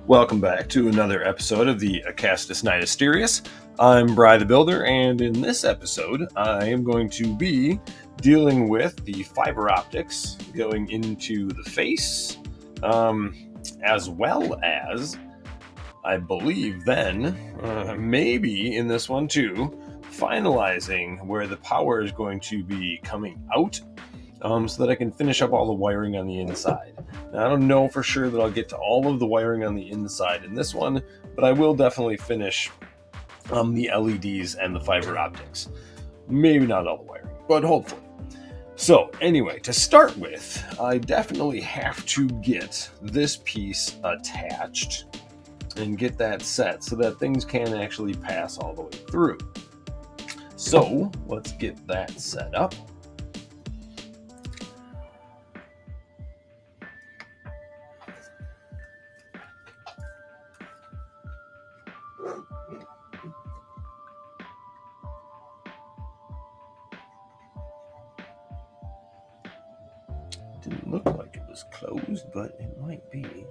Welcome back to another episode of the Acastus Night Asterius. I'm Bry the Builder, and in this episode, I am going to be dealing with the fiber optics going into the face, as well as, I believe then, maybe in this one too, finalizing where the power is going to be coming out, so that I can finish up all the wiring on the inside. Now, I don't know for sure that I'll get to all of the wiring on the inside in this one, but I will definitely finish the LEDs and the fiber optics. Maybe not all the wiring, but hopefully. So anyway, to start with, I definitely have to get this piece attached and get that set so that things can actually pass all the way through. So let's get that set up. Didn't look like it was closed, but it might be.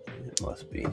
It must be.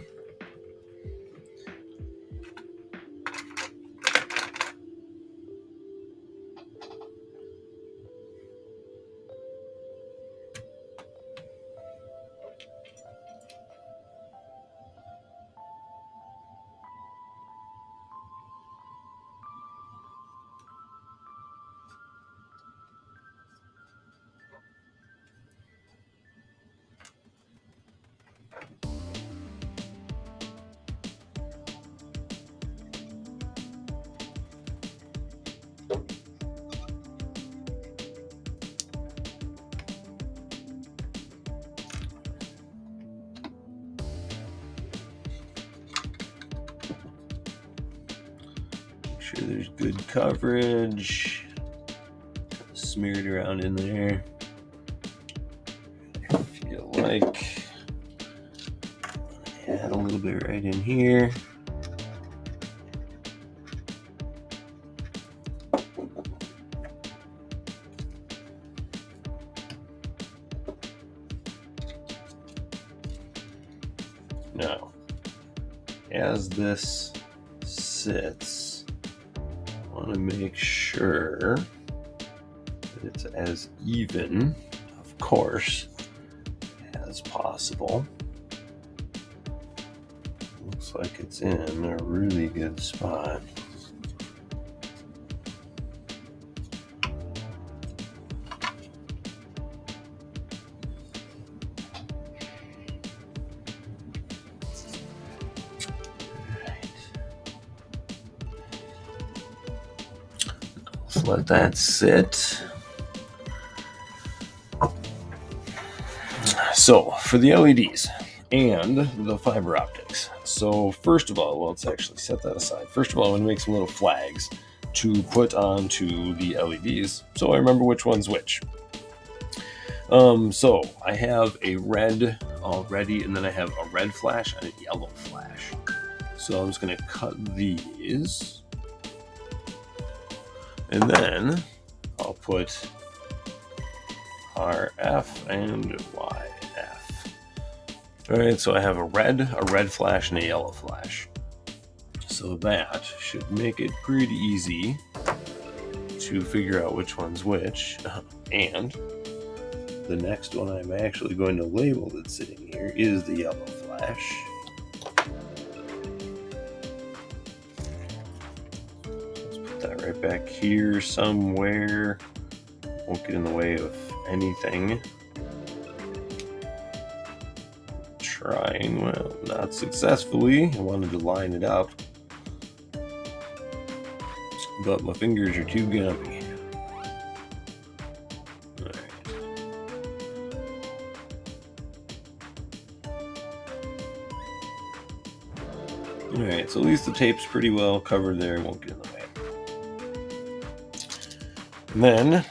Sure there's good coverage. Smear it around in there. I feel like add a little bit right in here. Now, as this sits, I want to make sure that it's as even, of course, as possible. Looks like it's in a really good spot. Let that sit. So for the LEDs and the fiber optics. So first of all, let's actually set that aside. First of all, I'm going to make some little flags to put onto the LEDs so I remember which one's which. So I have a red already, and then I have a red flash and a yellow flash. So I'm just going to cut these. And then I'll put RF and YF. All right, so I have a red flash, and a yellow flash. So that should make it pretty easy to figure out which one's which. And the next one I'm actually going to label that's sitting here is the yellow flash. That right back here somewhere. Won't get in the way of anything. Trying, well, not successfully. I wanted to line it up, but my fingers are too gumpy. Alright, so at least the tape's pretty well covered there. Won't get in the way. And then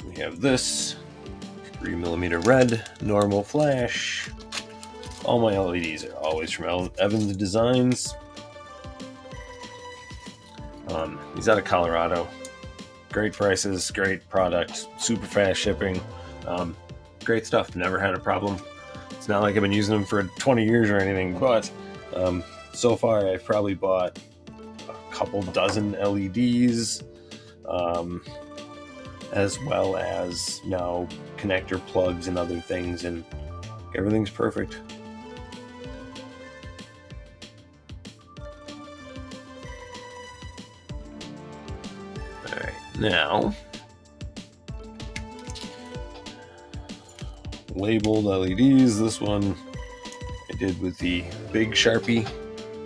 we have this 3mm red normal flash. All my LEDs are always from Evans Designs. He's out of Colorado. Great prices, great product, super fast shipping. great stuff. Never had a problem. It's not like I've been using them for 20 years or anything, but so far I've probably bought a couple dozen LEDs, as well as now connector plugs and other things, and everything's perfect. All right, now labeled LEDs. This one I did with the big Sharpie,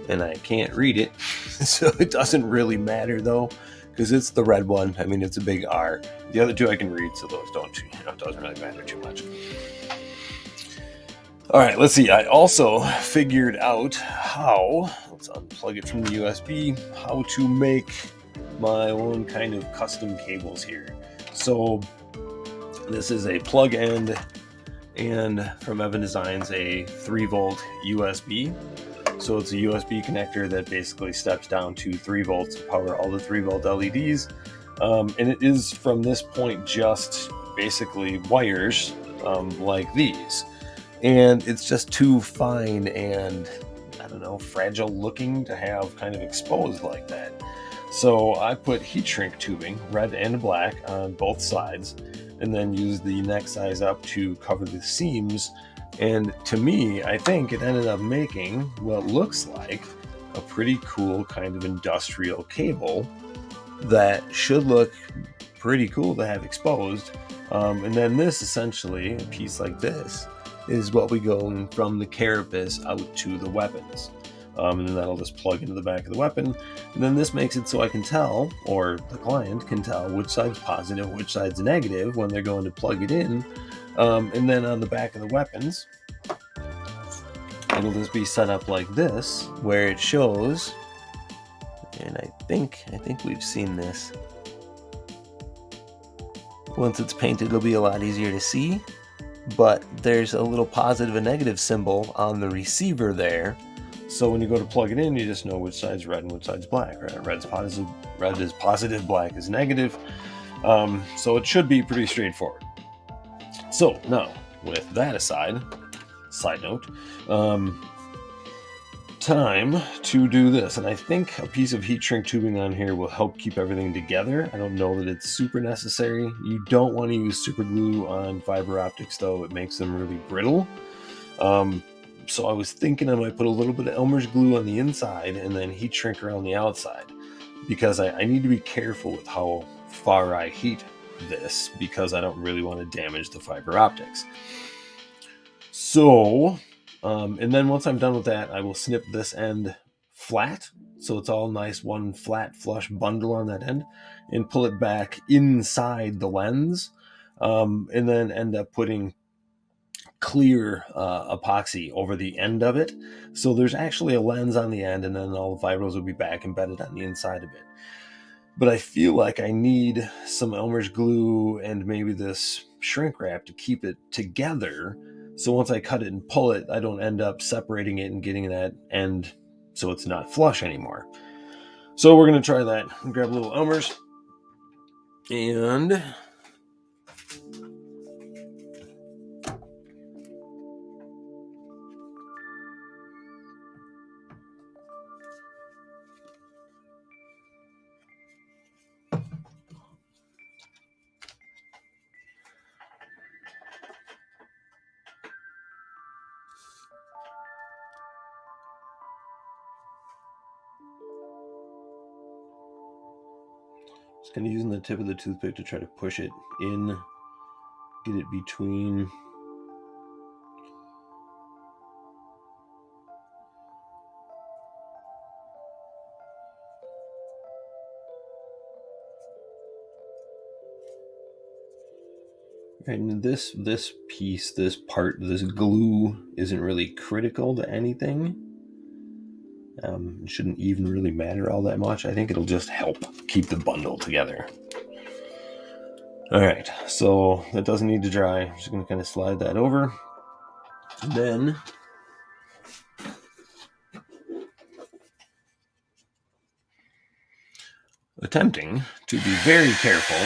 and I can't read it, so it doesn't really matter though, because it's the red one. I mean, it's a big R. The other two I can read, so those don't, it doesn't really matter too much. All right, let's see. I also figured out how, let's unplug it from the USB, how to make my own kind of custom cables here. So this is a plug end, and from Evan Designs, a 3-volt USB. So it's a USB connector that basically steps down to 3 volts to power all the 3-volt LEDs. And it is, from this point, just basically wires like these. And it's just too fine and, I don't know, fragile looking to have kind of exposed like that. So I put heat shrink tubing, red and black, on both sides, and then used the neck size up to cover the seams. And to me, I think it ended up making what looks like a pretty cool kind of industrial cable that should look pretty cool to have exposed. And then this, essentially, a piece like this, is what we go from the carapace out to the weapons. And then that'll just plug into the back of the weapon. And then this makes it so I can tell, or the client can tell, which side's positive, which side's negative when they're going to plug it in. And then on the back of the weapons, it'll just be set up like this, where it shows, and I think we've seen this. Once it's painted, it'll be a lot easier to see, but there's a little positive and negative symbol on the receiver there. So when you go to plug it in, you just know which side's red and which side's black. Right? Red is positive, black is negative. So it should be pretty straightforward. So now, with that aside, side note, time to do this. And I think a piece of heat shrink tubing on here will help keep everything together. I don't know that it's super necessary. You don't want to use super glue on fiber optics, though. It makes them really brittle. So I was thinking I might put a little bit of Elmer's glue on the inside and then heat shrink around the outside, because I need to be careful with how far I heat this, because I don't really want to damage the fiber optics. So, and then once I'm done with that, I will snip this end flat, so it's all nice, one flat flush bundle on that end, and pull it back inside the lens, and then end up putting clear epoxy over the end of it. So there's actually a lens on the end, and then all the fibers will be back embedded on the inside of it. But I feel like I need some Elmer's glue and maybe this shrink wrap to keep it together. So once I cut it and pull it, I don't end up separating it and getting that end so it's not flush anymore. So we're going to try that. Grab a little Elmer's and just kind of using the tip of the toothpick to try to push it in, get it between. And this piece, this part, this glue isn't really critical to anything. It shouldn't even really matter all that much. I think it'll just help keep the bundle together. All right, so that doesn't need to dry. I'm just going to kind of slide that over. And then attempting to be very careful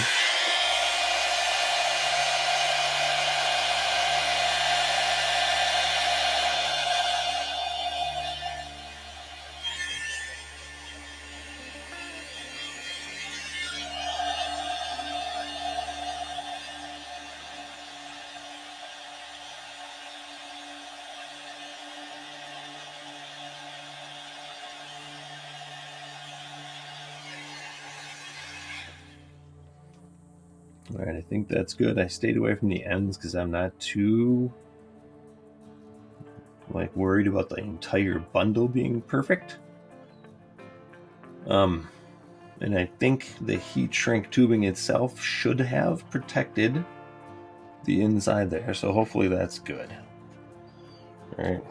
All right, I think that's good. I stayed away from the ends because I'm not too worried about the entire bundle being perfect. And I think the heat shrink tubing itself should have protected the inside there, so hopefully that's good. All right.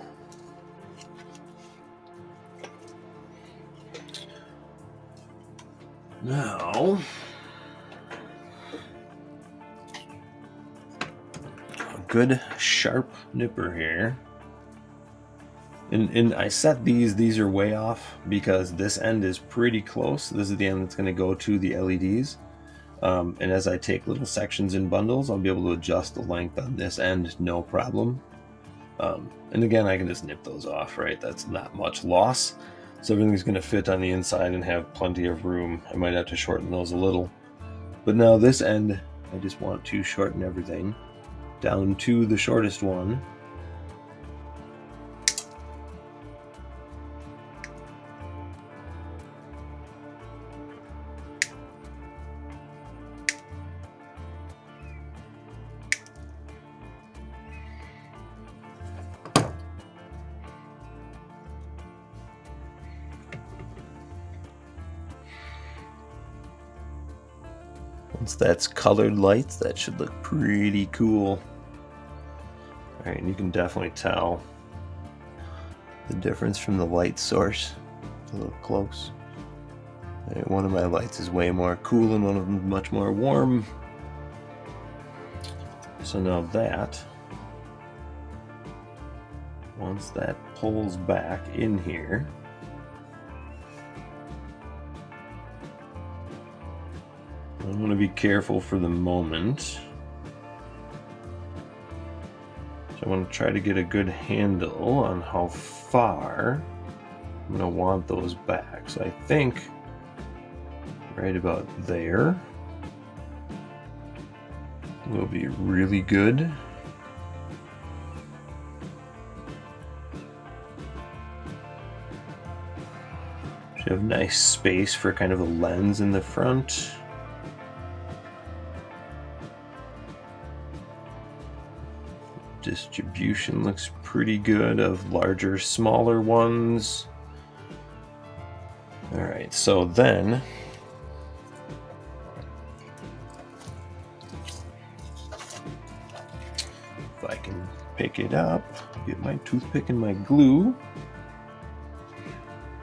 Now, a good sharp nipper here. And I set these are way off because this end is pretty close. This is the end that's going to go to the LEDs. And as I take little sections in bundles, I'll be able to adjust the length on this end, no problem. And again, I can just nip those off, right? That's not much loss. So everything's going to fit on the inside and have plenty of room. I might have to shorten those a little. But now this end, I just want to shorten everything down to the shortest one. Once that's colored lights, that should look pretty cool. All right, and you can definitely tell the difference from the light source. A little close. All right, one of my lights is way more cool and one of them is much more warm. So now that, once that pulls back in here, I'm going to be careful for the moment. So I want to try to get a good handle on how far I'm going to want those back. So I think right about there will be really good. Should have nice space for kind of a lens in the front. Distribution looks pretty good of larger, smaller ones. All right, so then if I can pick it up, get my toothpick and my glue,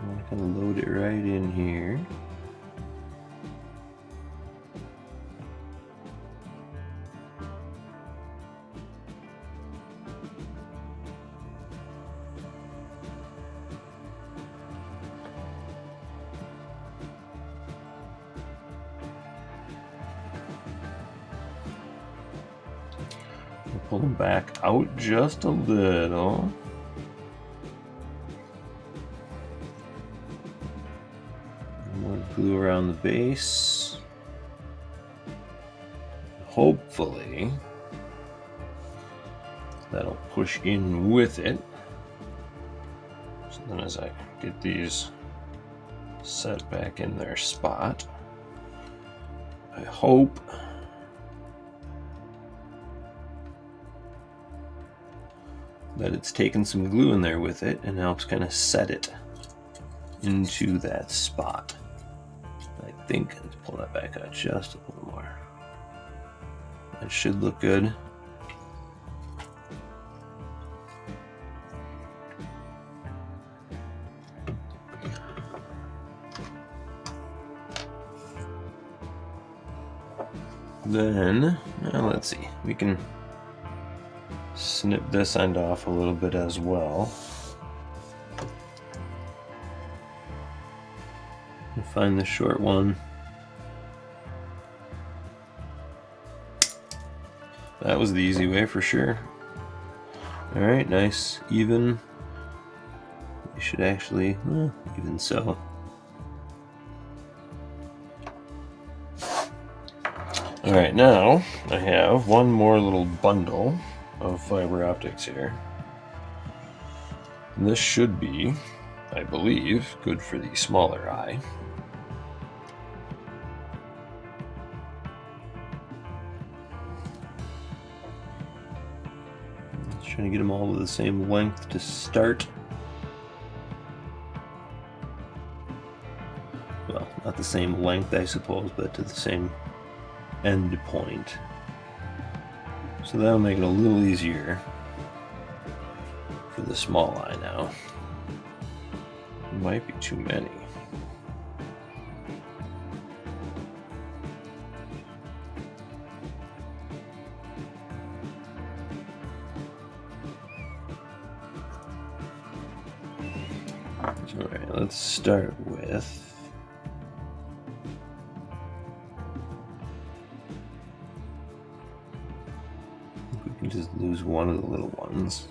I'm gonna load it right in here. Pull them back out just a little. More glue around the base. Hopefully, that'll push in with it. So then as I get these set back in their spot, I hope that it's taken some glue in there with it and helps kind of set it into that spot. I think, let's pull that back out just a little more. That should look good. Then, let's see, we can snip this end off a little bit as well. And find the short one. That was the easy way for sure. All right, nice, even. You should actually, even so. All right, now I have one more little bundle of fiber optics here. And this should be, I believe, good for the smaller eye. trying to get them all to the same length to start. Well, not the same length, I suppose, but to the same end point. So that'll make it a little easier for the small eye now. It might be too many. Alright, let's start with we can just lose one of the little ones.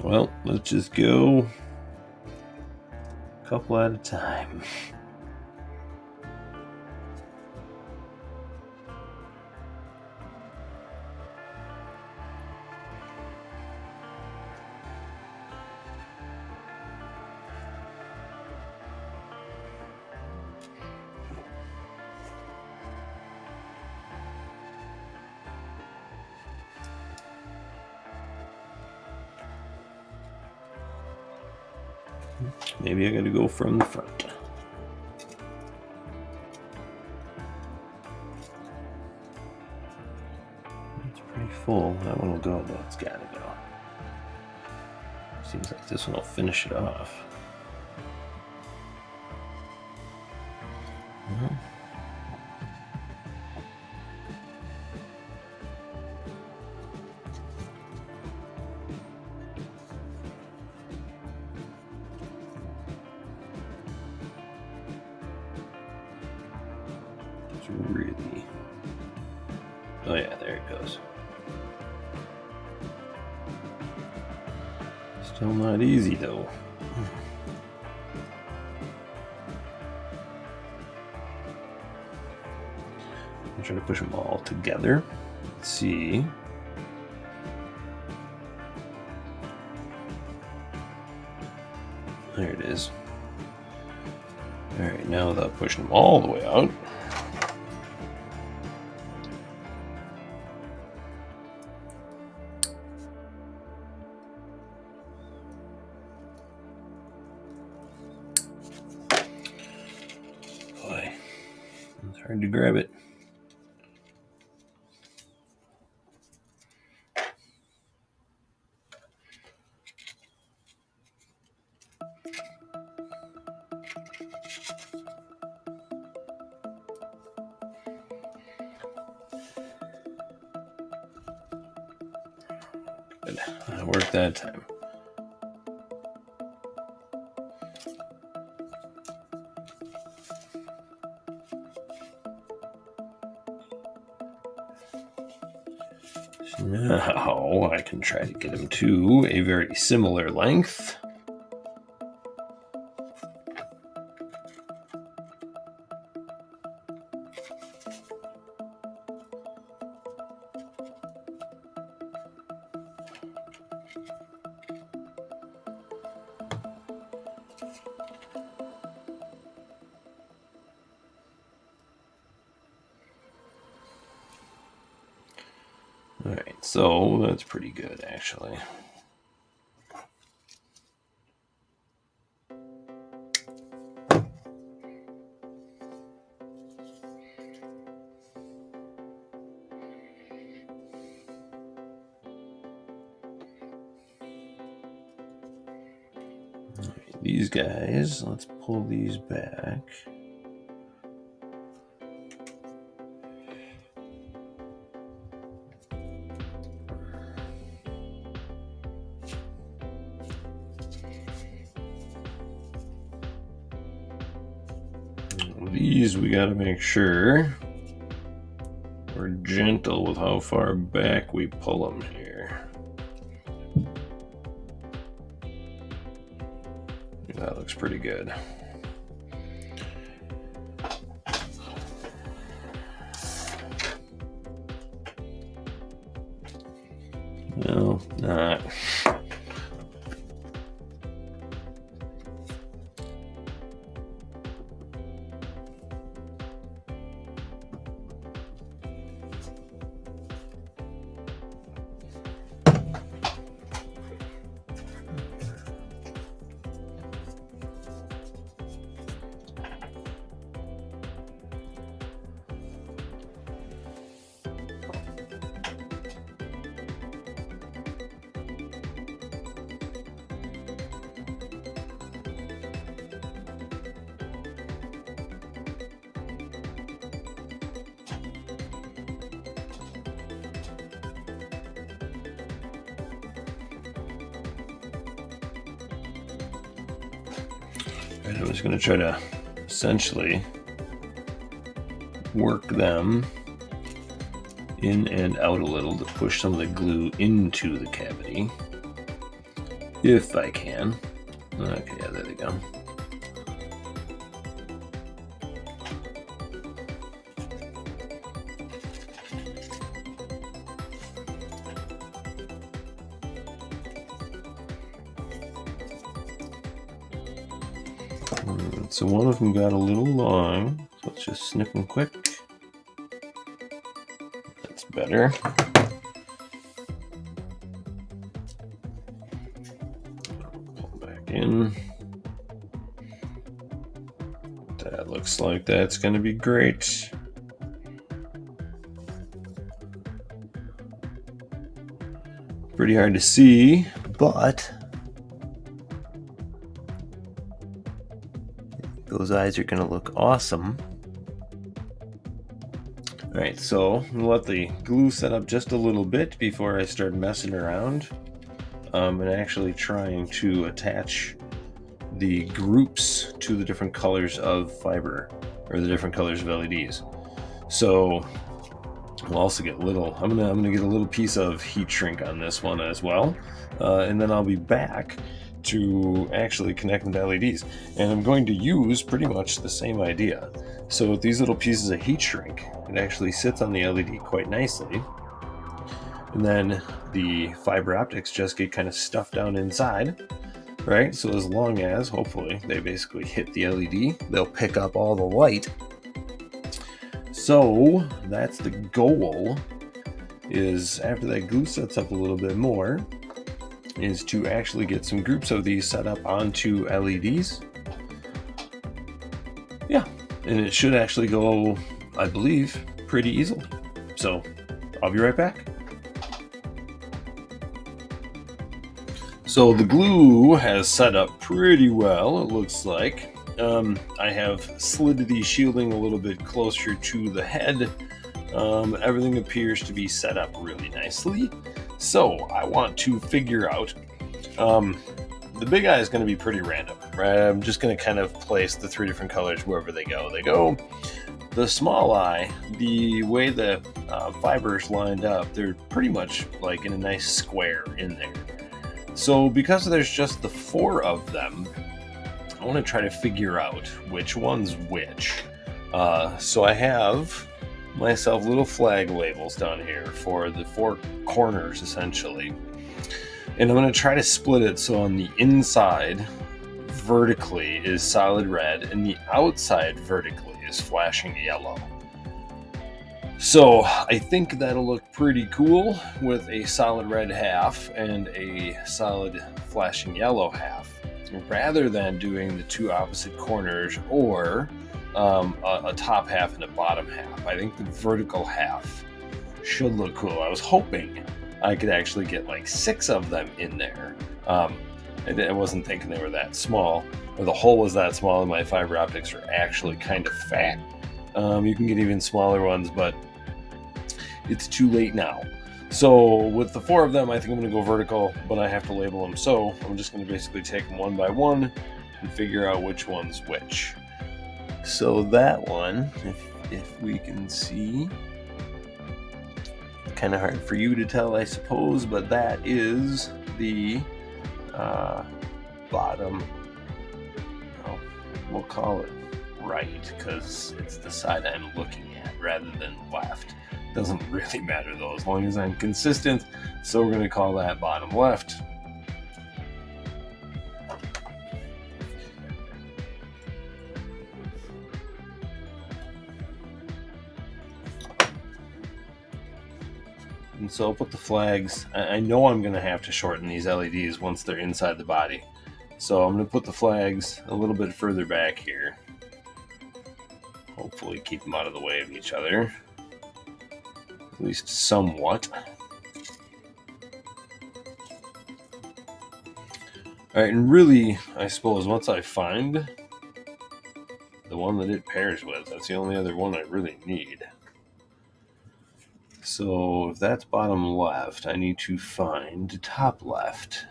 Well, let's just go a couple at a time. Maybe I gotta go from the front. It's pretty full. That one will go, though. It's gotta go. Seems like this one will finish it off. Really, oh yeah, there it goes. Still not easy though. I'm trying to push them all together. Let's see. There it is. All right, now without pushing them all the way out. Boy, it's hard to grab it. Good. That worked that time. So now I can try to get them to a very similar length. All right, so that's pretty good, actually. All right, these guys, let's pull these back. These we got to make sure we're gentle with how far back we pull them here. That looks pretty good. No, not. And I'm just going to try to essentially work them in and out a little to push some of the glue into the cavity, if I can. Okay, yeah, there they go. So one of them got a little long, so let's just snip them quick. That's better. Pull back in. That looks like that's going to be great. Pretty hard to see, but those eyes are going to look awesome. All right, so I'm gonna let the glue set up just a little bit before I start messing around and actually trying to attach the groups to the different colors of fiber, or the different colors of LEDs. So we'll also get I'm gonna get a little piece of heat shrink on this one as well, and then I'll be back to actually connect them to LEDs. And I'm going to use pretty much the same idea. So with these little pieces of heat shrink, it actually sits on the LED quite nicely. And then the fiber optics just get kind of stuffed down inside, right? So as long as, hopefully, they basically hit the LED, they'll pick up all the light. So that's the goal, is after that glue sets up a little bit more, is to actually get some groups of these set up onto LEDs. Yeah, and it should actually go, I believe, pretty easily. So I'll be right back. So the glue has set up pretty well, it looks like. I have slid the shielding a little bit closer to the head. Everything appears to be set up really nicely. So I want to figure out, the big eye is going to be pretty random, right? I'm just going to kind of place the three different colors wherever they go. The small eye, the way the fibers lined up, they're pretty much like in a nice square in there. So because there's just the 4 of them, I want to try to figure out which one's which. So I have myself little flag labels down here for the 4 corners, essentially. And I'm going to try to split it so on the inside vertically is solid red and the outside vertically is flashing yellow. So I think that'll look pretty cool with a solid red half and a solid flashing yellow half, rather than doing the 2 opposite corners or a top half and a bottom half. I think the vertical half should look cool. I was hoping I could actually get like 6 of them in there. I wasn't thinking they were that small, or the hole was that small, and my fiber optics are actually kind of fat. You can get even smaller ones, but it's too late now. So with the 4 of them, I think I'm going to go vertical, but I have to label them. So I'm just going to basically take them one by one and figure out which one's which. So that one, if we can see, kind of hard for you to tell, I suppose, but that is the bottom, we'll call it right, because it's the side I'm looking at rather than left. Doesn't really matter though, as long as I'm consistent. So we're going to call that bottom left. And so I'll put the flags. I know I'm going to have to shorten these LEDs once they're inside the body. So I'm going to put the flags a little bit further back here. Hopefully keep them out of the way of each other. At least somewhat. Alright, and really, I suppose once I find the one that it pairs with, that's the only other one I really need. So if that's bottom left, I need to find top left.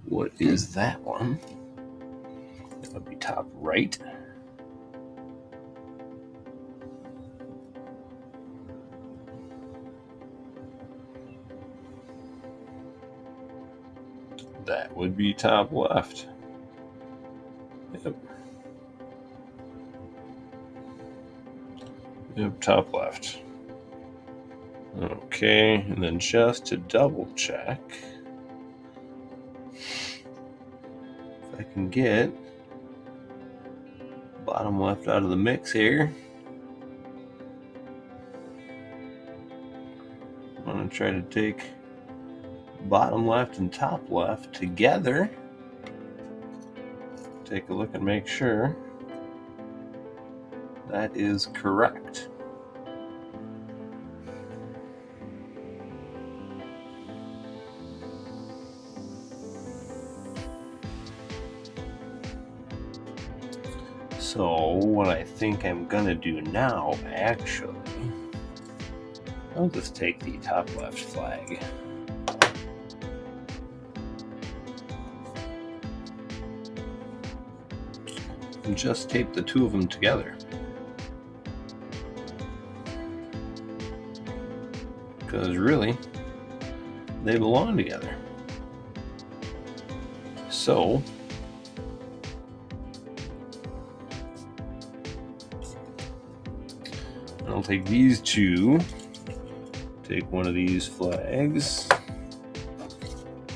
What is that one? That would be top right. That would be top left. Yep. Yep, top left. Okay, and then just to double check, if I can get bottom left out of the mix here, I'm going to try to take bottom left and top left together. Take a look and make sure that is correct. So what I think I'm gonna do now, actually, I'll just take the top left flag. And just tape the two of them together. Because really, they belong together. So, I'll take these two, take one of these flags,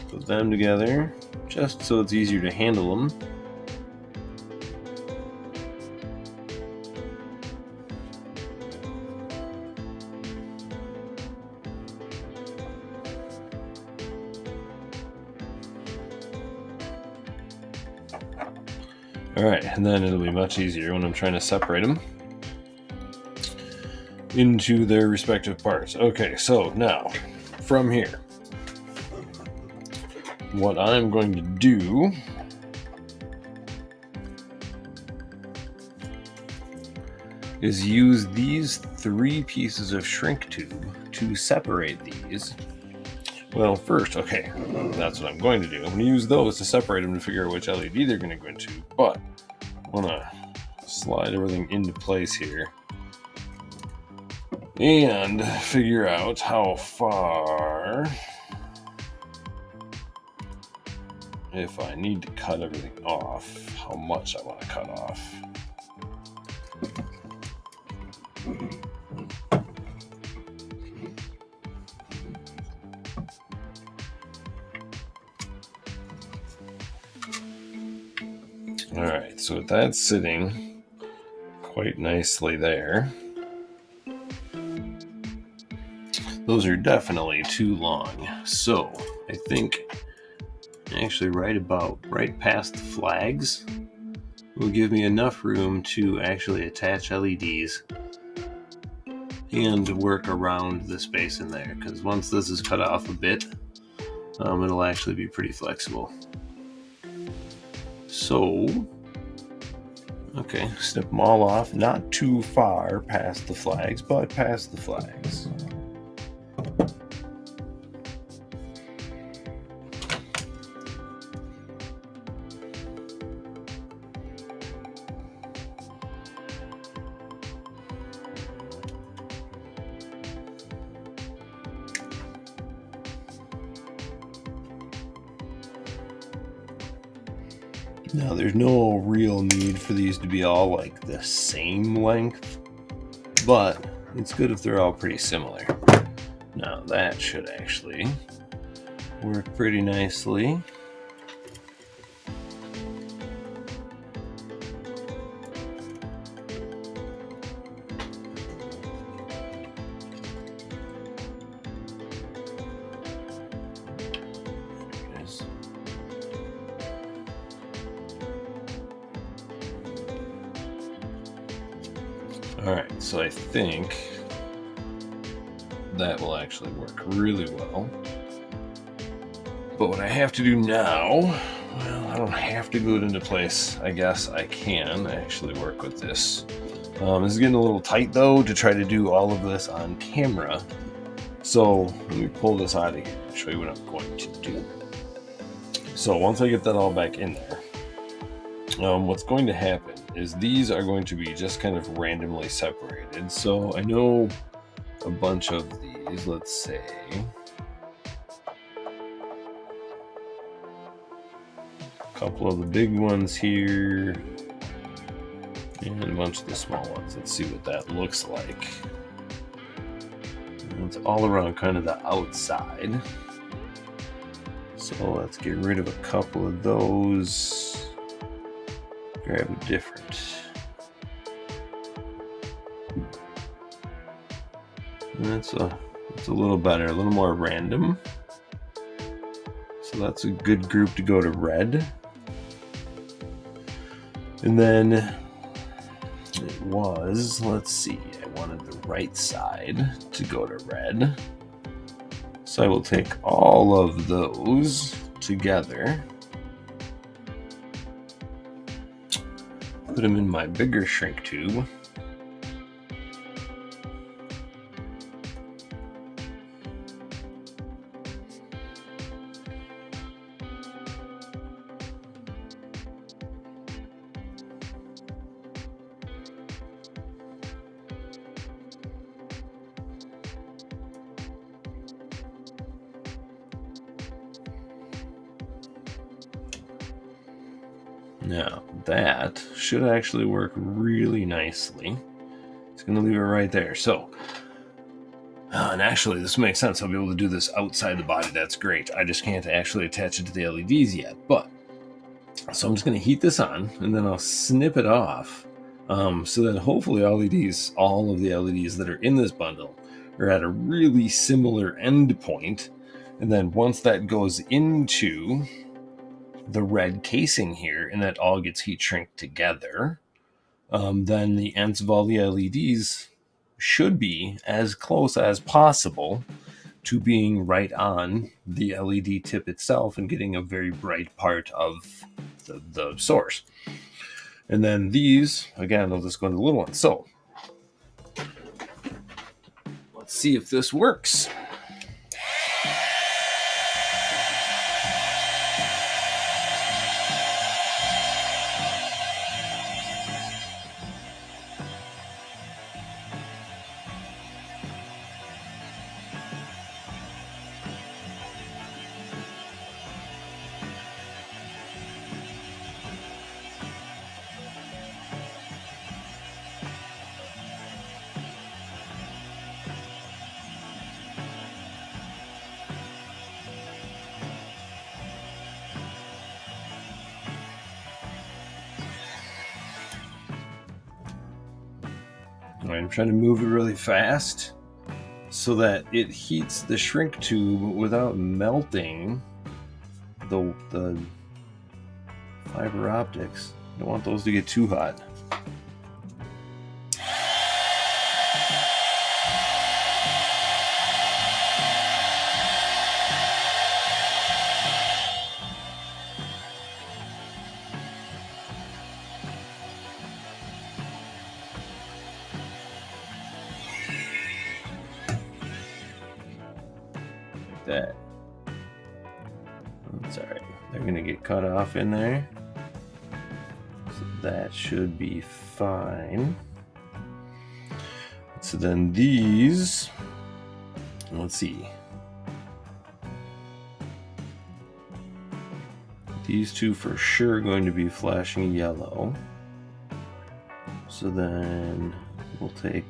put them together, just so it's easier to handle them. Alright, and then it'll be much easier when I'm trying to separate them into their respective parts. Okay, so now, from here, what I'm going to do is use these 3 pieces of shrink tube to separate these. Well, first, okay, that's what I'm going to do. I'm going to use those to separate them to figure out which LED they're going to go into, but I want to slide everything into place here and figure out how far, if I need to cut everything off, how much I want to cut off. Alright, so that's sitting quite nicely there. Those are definitely too long. So I think actually right past the flags will give me enough room to actually attach LEDs and work around the space in there, because once this is cut off a bit, it'll actually be pretty flexible. So, okay, snip them all off, not too far past the flags, but past the flags. Now, there's no real need for these to be all like the same length, but it's good if they're all pretty similar. Now, that should actually work pretty nicely. Alright, so I think that will actually work really well. But what I have to do now, well, I don't have to glue it into place. I guess I can actually work with this. This is getting a little tight though to try to do all of this on camera. So let me pull this out of here and show you what I'm going to do. So once I get that all back in there, what's going to happen is these are going to be just kind of randomly separated. So I know a bunch of these, let's say, a couple of the big ones here, and a bunch of the small ones. Let's see what that looks like. And it's all around kind of the outside. So let's get rid of a couple of those. Grab a different. That's a little better, a little more random. So that's a good group to go to red. And then it was, let's see, I wanted the right side to go to red. So I will take all of those together, put them in my bigger shrink tube. Now, that should actually work really nicely. It's going to leave it right there. So, and actually, this makes sense. I'll be able to do this outside the body. That's great. I just can't actually attach it to the LEDs yet. But, so I'm just going to heat this on, and then I'll snip it off so that hopefully all of the LEDs that are in this bundle are at a really similar end point. And then once that goes into the red casing here, and that all gets heat shrink together, then the ends of all the LEDs should be as close as possible to being right on the LED tip itself and getting a very bright part of the source. And then these, again, they'll just go into the little ones. So let's see if this works. I'm trying to move it really fast so that it heats the shrink tube without melting the fiber optics. You don't want those to get too hot. That. That's alright. They're going to get cut off in there. So that should be fine. So then these, let's see. These two for sure are going to be flashing yellow. So then we'll take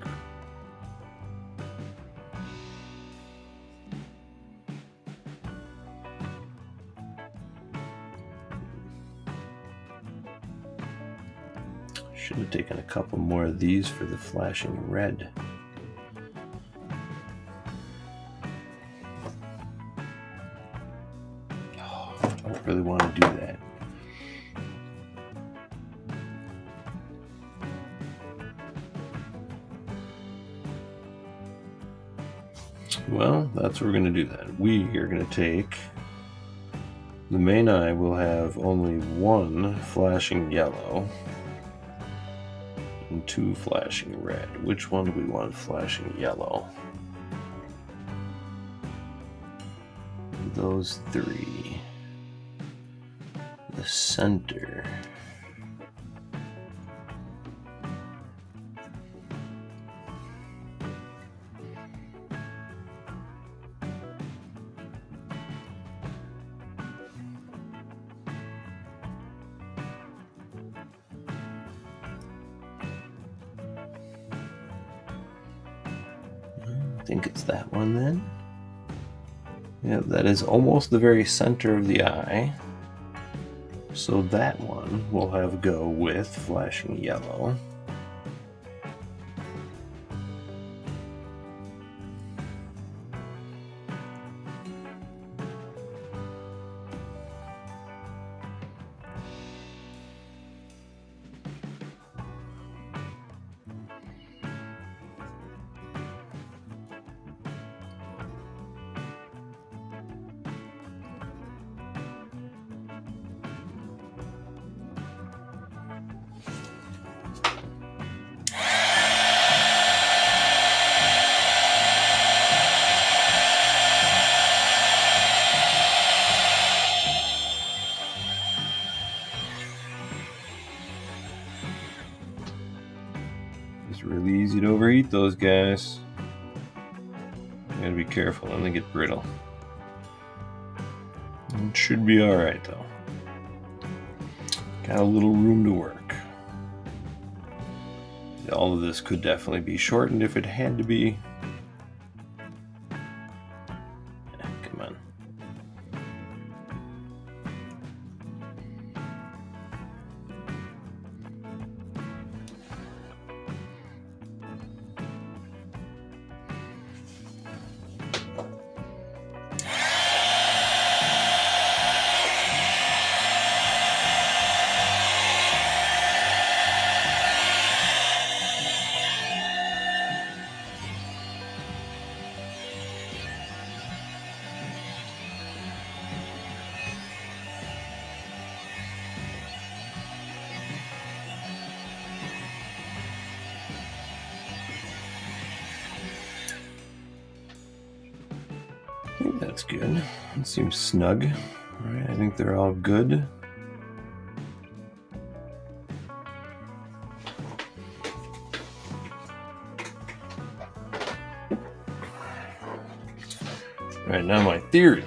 should have taken a couple more of these for the flashing red. Oh, I don't really want to do that. Well, that's what we're going to do then. We are going to take the main eye will have only one flashing yellow and two flashing red. Which one do we want flashing yellow? Those three. The center. I think it's that one then. Yeah, that is almost the very center of the eye. So that one will have go with flashing yellow. It's really easy to overheat those guys. You gotta be careful when they get brittle. It should be alright though. Got a little room to work. All of this could definitely be shortened if it had to be. Come on. I think that's good. It seems snug. All right, I think they're all good. All right, now my theory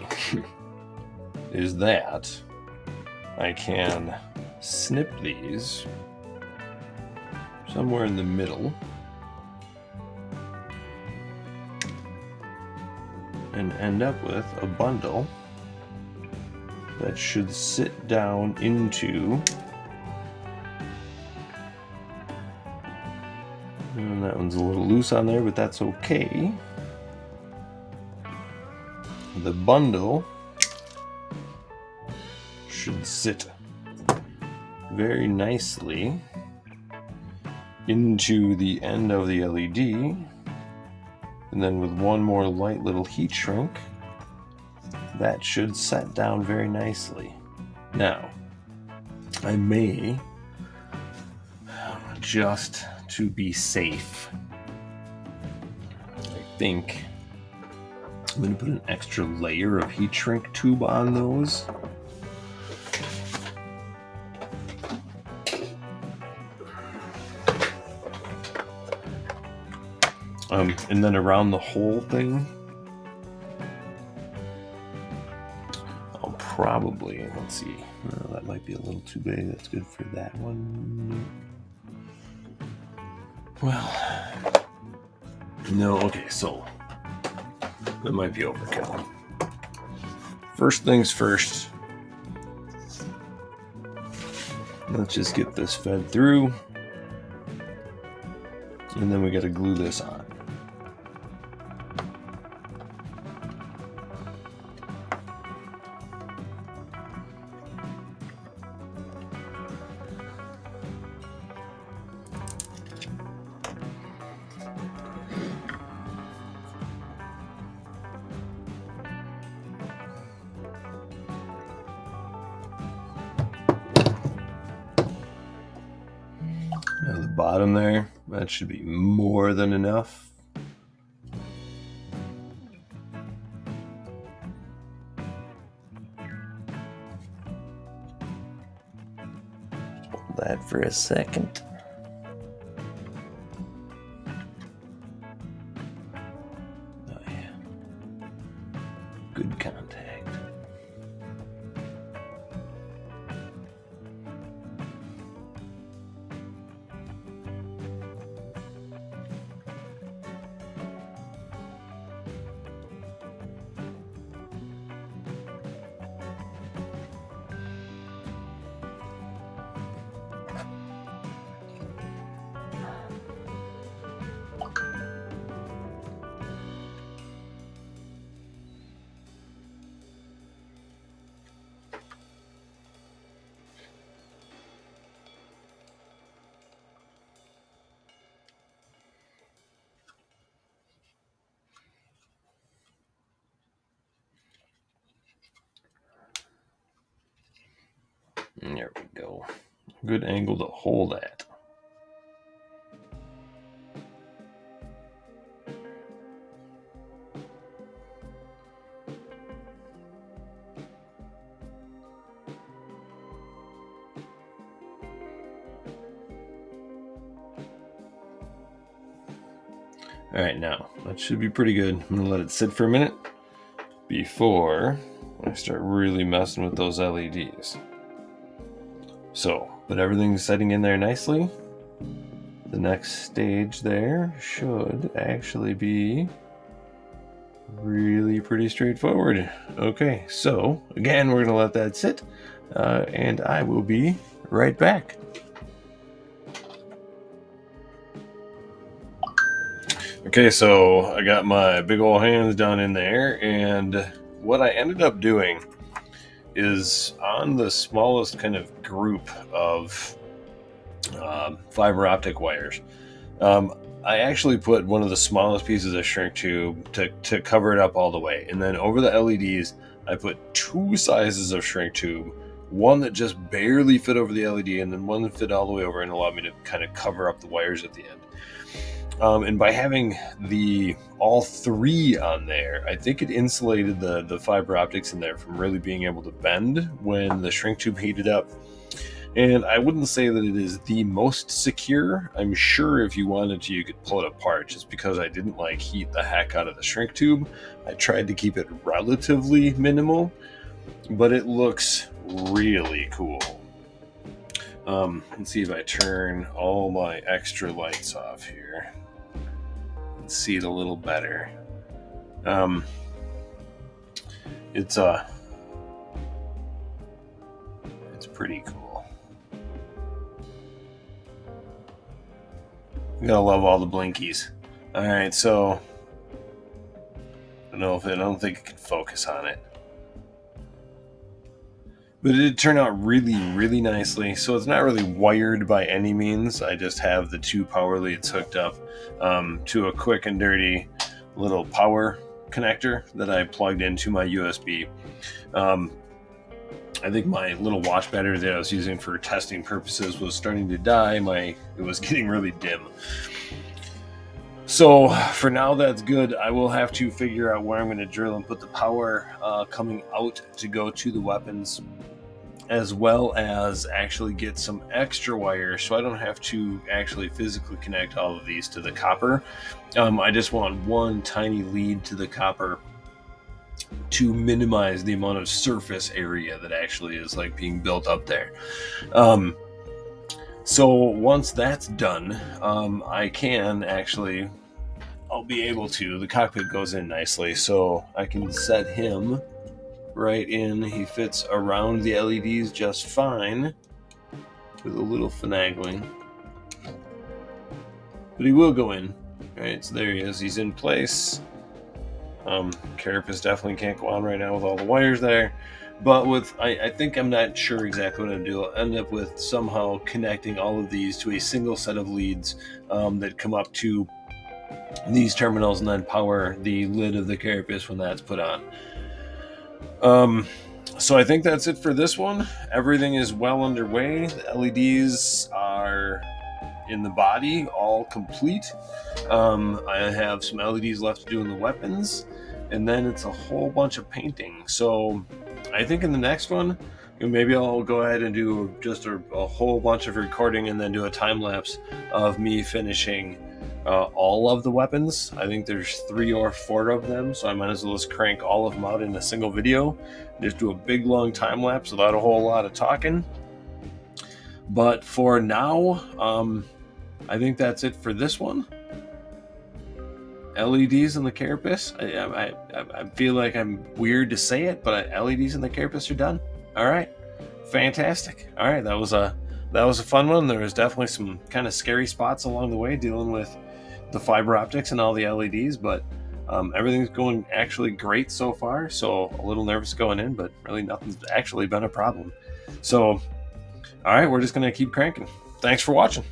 is that I can snip these somewhere in the middle and end up with a bundle that should sit down into, and that one's a little loose on there, but that's okay. The bundle should sit very nicely into the end of the LED. And then with one more light little heat shrink, that should set down very nicely. Now, I may, just to be safe, I think I'm going to put an extra layer of heat shrink tube on those. And then around the whole thing, I'll probably, let's see, that might be a little too big. That's good for that one. Well, no, okay, so that might be overkill. First things first, let's just get this fed through, and then we got to glue this on. Now the bottom there, that should be more than enough. Hold that for a second. Oh yeah, good contact. And there we go. Good angle to hold at. All right, now that should be pretty good. I'm gonna let it sit for a minute before I start really messing with those LEDs. So, but everything's setting in there nicely. The next stage there should actually be really pretty straightforward. Okay, so again, we're gonna let that sit, and I will be right back. Okay, so I got my big old hands down in there, and what I ended up doing is on the smallest kind of group of fiber optic wires, I actually put one of the smallest pieces of shrink tube to cover it up all the way, and then over the LEDs I put two sizes of shrink tube, one that just barely fit over the LED, and then one that fit all the way over and allowed me to kind of cover up the wires at the end. And by having all three on there, I think it insulated the fiber optics in there from really being able to bend when the shrink tube heated up. And I wouldn't say that it is the most secure. I'm sure if you wanted to, you could pull it apart. Just because I didn't heat the heck out of the shrink tube, I tried to keep it relatively minimal, but it looks really cool. Let's see if I turn all my extra lights off here. See it a little better. It's pretty cool. You gotta love all the blinkies. All right, so I don't think it can focus on it, but it did turn out really, really nicely. So it's not really wired by any means. I just have the two power leads hooked up to a quick and dirty little power connector that I plugged into my USB. I think my little watch battery that I was using for testing purposes was starting to die. It was getting really dim. So for now, that's good. I will have to figure out where I'm going to drill and put the power coming out to go to the weapons, as well as actually get some extra wire so I don't have to actually physically connect all of these to the copper. I just want one tiny lead to the copper to minimize the amount of surface area that actually is like being built up there. So once that's done, I can actually, I'll be able to, the cockpit goes in nicely, so I can set him right in. He fits around the LEDs just fine with a little finagling, but he will go in. Right, so there he is. He's in place. Carapace definitely can't go on right now with all the wires there, but with I think, I'm not sure exactly what I'm gonna do. I'll end up with somehow connecting all of these to a single set of leads that come up to these terminals and then power the lid of the carapace when that's put on. So I think that's it for this one. Everything is well underway. The LEDs are in the body, all complete. I have some LEDs left to do in the weapons, and then it's a whole bunch of painting. So I think in the next one, maybe I'll go ahead and do just a whole bunch of recording and then do a time lapse of me finishing all of the weapons. I think there's 3 or 4 of them, so I might as well just crank all of them out in a single video. Just do a big long time lapse without a whole lot of talking. But for now, I think that's it for this one. LEDs in the carapace. I feel like I'm weird to say it, but LEDs in the carapace are done. All right, fantastic. All right, that was a fun one. There was definitely some kind of scary spots along the way dealing with the fiber optics and all the LEDs, but everything's going actually great so far. So a little nervous going in, but really nothing's actually been a problem. So, all right, we're just gonna keep cranking. Thanks for watching.